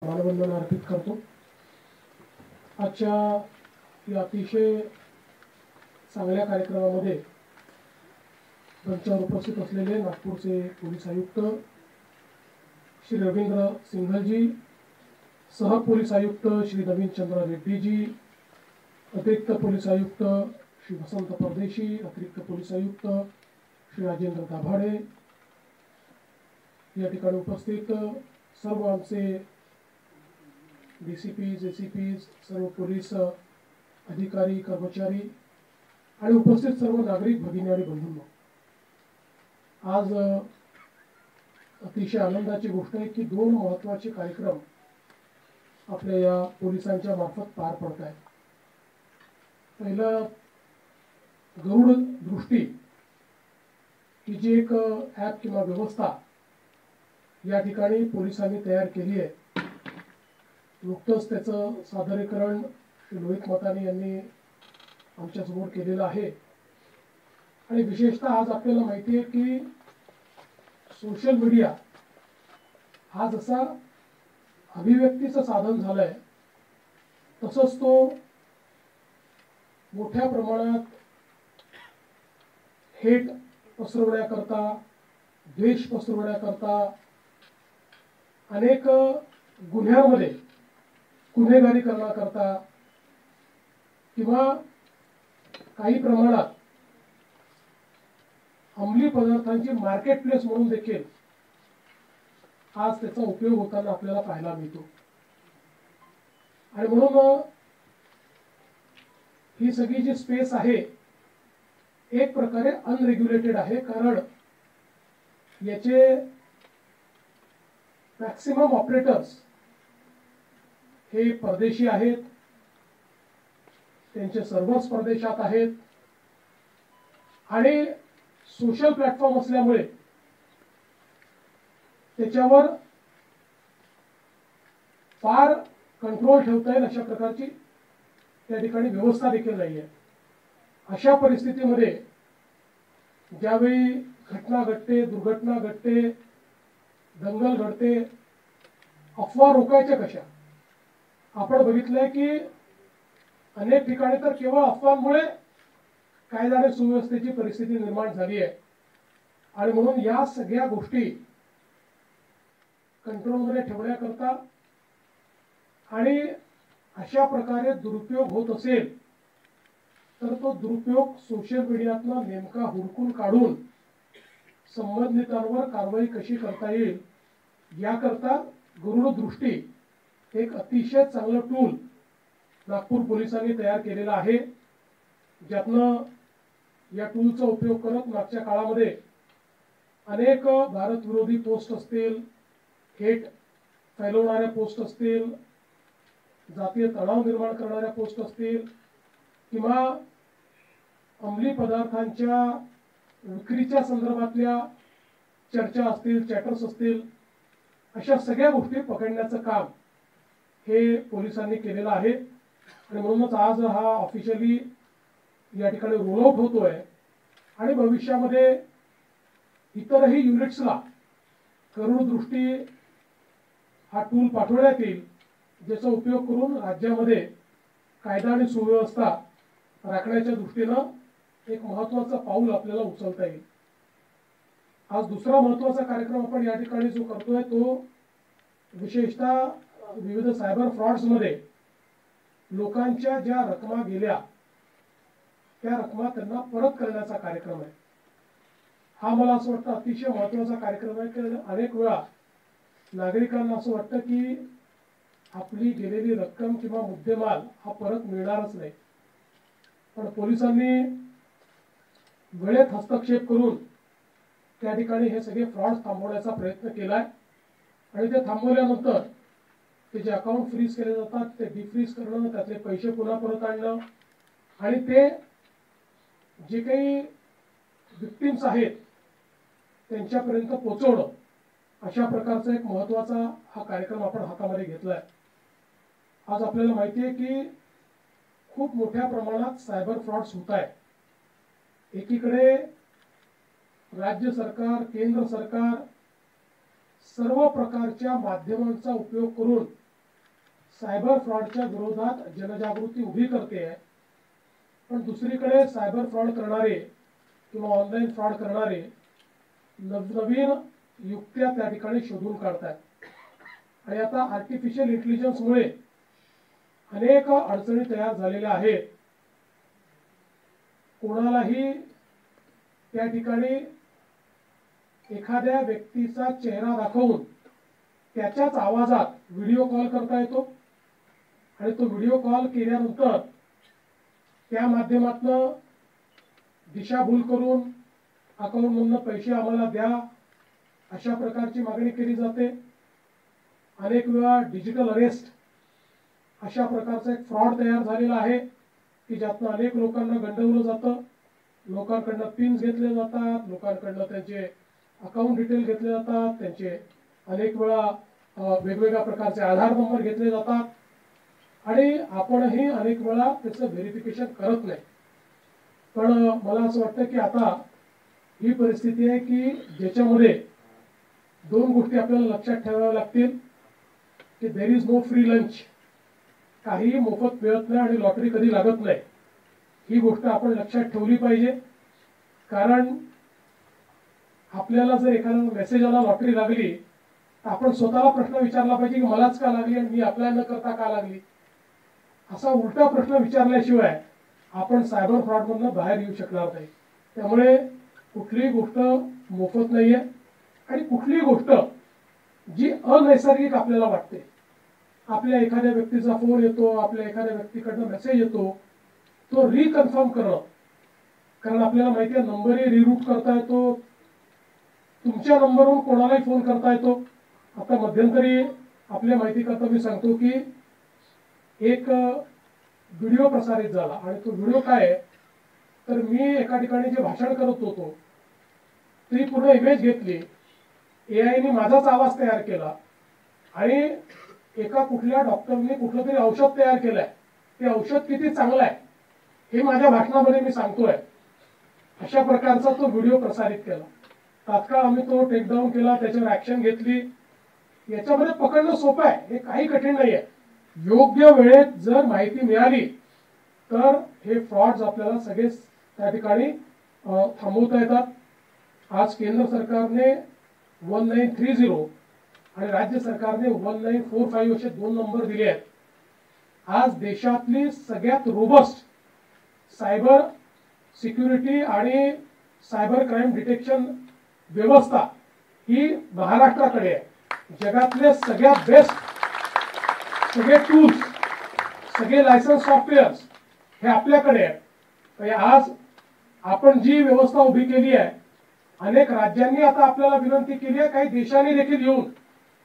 मानवंदना अर्पित करतो। आजच्या या अतिशय चांगल्या कार्यक्रमामध्ये मंचावर उपस्थित असलेले नागपूरचे पोलीस आयुक्त श्री रवींद्र सिंघलजी, सह पोलीस आयुक्त श्री नवीन चंद्र रेड्डीजी, अतिरिक्त पोलीस आयुक्त श्री वसंत परदेशी, अतिरिक्त पोलीस आयुक्त श्री राजेंद्र दाभाडे, या ठिकाणी उपस्थित सर्व आमचे डीसीपीज, एसीपीज, सर्व पोलीस अधिकारी, कर्मचारी आणि उपस्थित सर्व नागरिक भगिनी आणि बंधूंनो, आज अतिशय आनंदाची गोष्ट आहे की दोन महत्त्वाचे कार्यक्रम आपल्या या पोलिसांच्या मार्फत पार पडत आहेत। पहिला गरुड दृष्टी ही जी एक ॲप किंवा व्यवस्था या ठिकाणी पोलिसांनी तयार केली आहे, नुकतंच त्याचं सादरीकरण श्री लोहित मतानी यांनी आमच्यासमोर केलेलं आहे। आणि विशेषतः आज आपल्याला माहिती आहे की सोशल मीडिया हा जसा अभिव्यक्तीचं साधन झालं आहे, तसंच तो मोठ्या प्रमाणात हेट पसरवण्याकरता, द्वेष पसरवण्याकरता, अनेक गुन्ह्यांमध्ये गुन्हेगारी करण्याकरता किंवा काही प्रमाणात अंमली पदार्थांची मार्केट प्लेस म्हणून देखील आज त्याचा उपयोग होताना आपल्याला पाहायला मिळतो। आणि म्हणून ही सगळी जी स्पेस आहे एक प्रकारे अनरेग्युलेटेड आहे, कारण याचे मॅक्सिमम ऑपरेटर्स हे परदेशी आहेत, त्यांचे सर्व्हर्स परदेशात आहेत आणि सोशल प्लॅटफॉर्म असल्यामुळे त्याच्यावर फार कंट्रोल ठेवता येईल अशा प्रकारची त्या ठिकाणी व्यवस्था देखील नाही आहे। अशा परिस्थितीमध्ये ज्यावेळी घटना घडते, दुर्घटना घडते, दंगल घडते, अफवा रोखायच्या कशा? आपण बघितलंय की अनेक ठिकाणी तर केवळ अफवांमुळे कायदा आणि सुव्यवस्थेची परिस्थिती निर्माण झाली आहे। आणि म्हणून या सगळ्या गोष्टी कंट्रोलमध्ये ठेवण्याकरता आणि अशा प्रकारे दुरुपयोग होत असेल तर तो दुरुपयोग सोशल मीडियातनं नेमका हुडकून काढून संबंधितांवर कारवाई कशी करता येईल याकरता गरुड दृष्टी एक अतिशय चांगलं टूल नागपूर पोलिसांनी तयार केलेला आहे, ज्यातनं या टूलचा उपयोग करत मागच्या काळामध्ये अनेक भारत विरोधी पोस्ट असतील, हेट फैलवणाऱ्या पोस्ट असतील, जातीय तणाव निर्माण करणाऱ्या पोस्ट असतील किंवा अंमली पदार्थांच्या विक्रीच्या संदर्भातल्या चर्चा असतील, चॅटर्स असतील, अशा सगळ्या गोष्टी पकडण्याचं काम हे पोलिसांनी केलेलं आहे। आणि म्हणूनच आज हा ऑफिशियली या ठिकाणी रोल आउट होतोय आणि भविष्यामध्ये इतरही युनिट्सला गरुड दृष्टी हा टूल पाठवण्यात येईल, ज्याचा उपयोग करून राज्यामध्ये कायदा आणि सुव्यवस्था राखण्याच्या दृष्टीनं एक महत्त्वाचं पाऊल आपल्याला उचलता येईल। आज दुसरा महत्त्वाचा कार्यक्रम आपण या ठिकाणी जो करतोय तो विशेषतः विविध सायबर फ्रॉड्समध्ये लोकांच्या ज्या रकमा गेल्या त्या रकमा त्यांना परत करण्याचा कार्यक्रम आहे। हा मला असं वाटतं अतिशय महत्त्वाचा कार्यक्रम आहे की अनेक वेळा नागरिकांना असं वाटतं की आपली गेलेली रक्कम किंवा मुद्देमाल हा परत मिळणारच नाही, पण पोलिसांनी वेळेत हस्तक्षेप करून त्या ठिकाणी हे सगळे फ्रॉड थांबवण्याचा प्रयत्न केलाय। आणि ते थांबवल्यानंतर ते जे अकाउंट फ्रीज केले जातात ते डिफ्रीज करणं, त्यातले पैसे पुन्हा परत आणणं आणि ते जे काही विक्टिम्स आहेत त्यांच्यापर्यंत पोहोचवणं, अशा प्रकारचा एक महत्त्वाचा हा कार्यक्रम आपण हातामध्ये घेतलाय। आज आपल्याला माहिती आहे की खूप मोठ्या प्रमाणात सायबर फ्रॉड्स होत आहेत। एकीकडे राज्य सरकार, केंद्र सरकार सर्व प्रकारच्या माध्यमांचा उपयोग करून सायबर फ्रॉडच्या विरोधात जनजागृती उभी करते आहे, पण दुसरीकडे सायबर फ्रॉड करणारे किंवा ऑनलाईन फ्रॉड करणारे नवनवीन युक्त्या त्या ठिकाणी शोधून काढतात. आणि आता आर्टिफिशियल इंटेलिजन्समुळे अनेक अडचणी तयार झालेल्या आहेत. कोणालाही त्या ठिकाणी एखाद्या व्यक्तीचा चेहरा दाखवून त्याच्याच आवाजात व्हिडिओ कॉल करता येतो आणि तो व्हिडिओ कॉल केल्यानंतर त्या माध्यमातून दिशाभूल करून अकाउंटमधून पैसे आम्हाला द्या अशा प्रकारची मागणी केली जाते. अनेक वेळा डिजिटल अरेस्ट अशा प्रकारचा एक फ्रॉड तयार झालेला आहे की ज्यातून अनेक लोकांना गंडवलं जातं. लोकांकडनं पिन्स घेतले जातात, लोकांकडनं त्यांचे अकाउंट डिटेल घेतले जातात, त्यांचे अनेक वेळा वेगवेगळ्या प्रकारचे आधार नंबर घेतले जातात आणि आपणही अनेक वेळा त्याचं व्हेरिफिकेशन करत नाही. पण मला असं वाटतं की आता ही परिस्थिती आहे की ज्याच्यामध्ये दोन गोष्टी आपल्याला लक्षात ठेवाव्या लागतील की there is no free lunch. काहीही मोफत मिळत नाही आणि लॉटरी कधी लागत नाही. ही गोष्ट आपण लक्षात ठेवली पाहिजे. कारण आपल्याला जर एखादा मेसेज आला लॉटरी लागली तर आपण स्वतःला प्रश्न विचारला पाहिजे की मलाच का लागली आणि मी अप्लाय न करता का लागली. असा उलटा प्रश्न विचारल्याशिवाय आपण सायबर फ्रॉडमधून बाहेर येऊ शकणार नाही. त्यामुळे कुठलीही गोष्ट मोफत नाहीये आणि कुठलीही गोष्ट जी अनैसर्गिक आपल्याला वाटते, आपल्या एखाद्या व्यक्तीचा फोन येतो, आपल्या एखाद्या व्यक्तीकडनं मेसेज येतो, तो रिकन्फर्म करणं. कारण आपल्याला माहिती आहे नंबरही रिरूट करता येतो, तुमच्या नंबरवरून कोणालाही फोन करता येतो. आता मध्यंतरी आपल्या माहितीकरता मी सांगतो की एक व्हिडिओ प्रसारित झाला आणि तो व्हिडिओ काय आहे तर मी एका ठिकाणी जे भाषण करत होतो ती पूर्ण इमेज घेतली, एआयने माझाच आवाज तयार केला आणि एका कुठल्या डॉक्टरने कुठलं तरी औषध तयार केलंय, ते औषध किती चांगलं आहे हे माझ्या भाषणामध्ये मी सांगतोय, अशा प्रकारचा तो व्हिडिओ प्रसारित केला. तात्काळ आम्ही तो टेकडाऊन केला, त्याच्यावर ऍक्शन घेतली. याच्यामध्ये पकडणं सोपं आहे, हे काही कठीण नाहीये. योग्य वेळेत जर माहिती मिळाली तर हे फ्रॉड्स आपल्याला सगळे त्या ठिकाणी थांबवता येतात. आज केंद्र सरकारने 1930 आणि राज्य सरकारने 1945 असे दोन नंबर दिले आहेत. आज देशातली सगळ्यात रोबस्ट सायबर सिक्युरिटी आणि सायबर क्राईम डिटेक्शन व्यवस्था ही महाराष्ट्राकडे आहे. जगातले सगळ्यात बेस्ट सगळे टूल्स, सगळे लायसन्स सॉफ्टवेअर्स हे आपल्याकडे आहेत. आज आपण जी व्यवस्था उभी केली आहे, अनेक राज्यांनी आता आपल्याला विनंती केली आहे, काही देशांनी देखील येऊन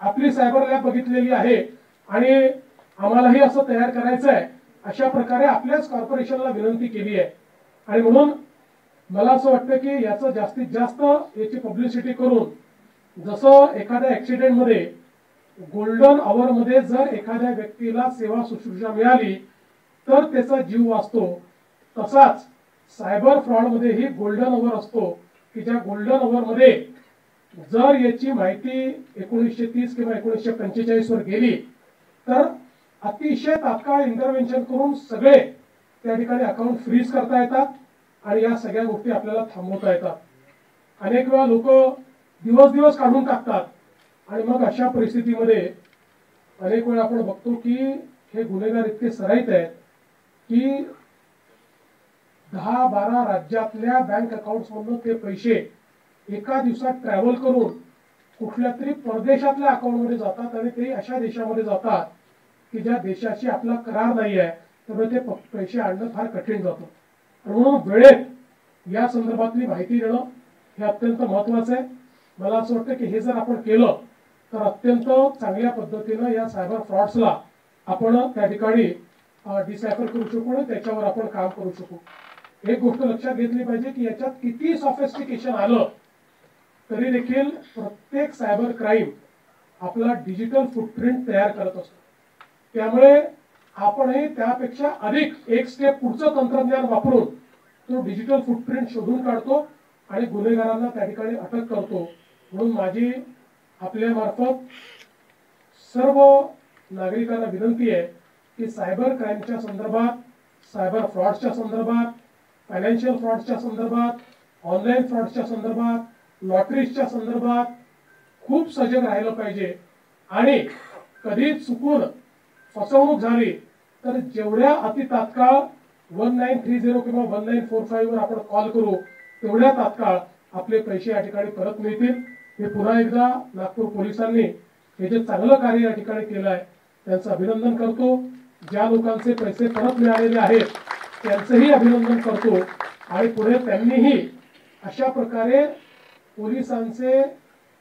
आपली सायबर लॅब बघितलेली आहे आणि आम्हालाही असं तयार करायचं आहे अशा प्रकारे आपल्याच कॉर्पोरेशनला विनंती केली आहे. आणि म्हणून मला असं वाटतं की याचं जास्तीत जास्त याची पब्लिसिटी करून, जसं एखाद्या ऍक्सिडेंटमध्ये गोल्डन आवर मध्ये जर एखाद्या व्यक्तीला सेवा शुश्रूषा मिळाली तर त्याचा जीव वाचतो, तसाच सायबर फ्रॉड मध्येही गोल्डन आवर असतो की ज्या गोल्डन आवर मध्ये जर याची माहिती 1930 किंवा 1945 वर गेली तर अतिशय तात्काळ इंटरव्हेन्शन करून सगळे त्या ठिकाणी अकाउंट फ्रीज करता येतात आणि या सगळ्या गोष्टी आपल्याला थांबवता येतात. अनेक वेळा लोक दिवस दिवस काढून टाकतात आणि मग अशा परिस्थितीमध्ये अनेक वेळा आपण बघतो की हे गुन्हेगार इतके सराईत आहेत की 10-12 राज्यातल्या बँक अकाउंट्स मधून ते पैसे एका दिवसात ट्रॅव्हल करून कुठल्या तरी परदेशातल्या अकाउंट मध्ये जातात आणि ते अशा देशामध्ये जातात की ज्या देशाशी आपला करार नाही आहे, त्यामुळे ते पैसे आणणं फार कठीण जातं. म्हणून वेळेत या संदर्भातली माहिती देणं हे अत्यंत महत्वाचं आहे. मला असं वाटतं की हे जर आपण केलं तर अत्यंत चांगल्या पद्धतीनं या सायबर फ्रॉड्सला आपण त्या ठिकाणी डिसायफर करू शकू आणि त्याच्यावर आपण काम करू शकू. एक गोष्ट लक्षात घेतली पाहिजे की याच्यात किती सॉफिस्टिकेशन आलं तरी देखील प्रत्येक सायबर क्राईम आपला डिजिटल फुटप्रिंट तयार करत असतो. त्यामुळे आपणही त्यापेक्षा अधिक एक स्टेप पुढचं तंत्रज्ञान वापरून तो डिजिटल फुटप्रिंट शोधून काढतो आणि गुन्हेगारांना त्या ठिकाणी अटक करतो. म्हणून माझी आपल्या मार्फत सर्व नागरिकांना विनंती आहे की सायबर क्राईमच्या संदर्भात, सायबर फ्रॉडच्या संदर्भात, फायनान्शियल फ्रॉडच्या संदर्भात, ऑनलाईन फ्रॉडच्या संदर्भात, लॉटरीजच्या संदर्भात खूप सजग राहिलं पाहिजे. आणि कधी चुकून फसवणूक झाली तर जेवढ्या अति तात्काळ 1930 किंवा 1945 वर आपण कॉल करू तेवढ्या तात्काळ आपले पैसे या ठिकाणी परत मिळतील. हे पुन्हा एकदा नागपूर पोलिसांनी हे जे चांगलं कार्य या ठिकाणी केलं आहे त्यांचं अभिनंदन करतो. ज्या लोकांचे पैसे परत मिळालेले आहेत त्यांचंही अभिनंदन करतो. आणि पुढे त्यांनीही अशा प्रकारे पोलिसांचे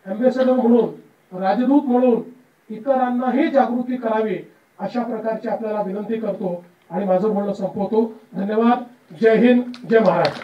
अँबॅसेडर म्हणून, राजदूत म्हणून इतरांनाही जागृती करावी अशा प्रकारची आपल्याला विनंती करतो. आणि माझं बोलणं संपवतो. धन्यवाद. जय हिंद, जय महाराष्ट्र.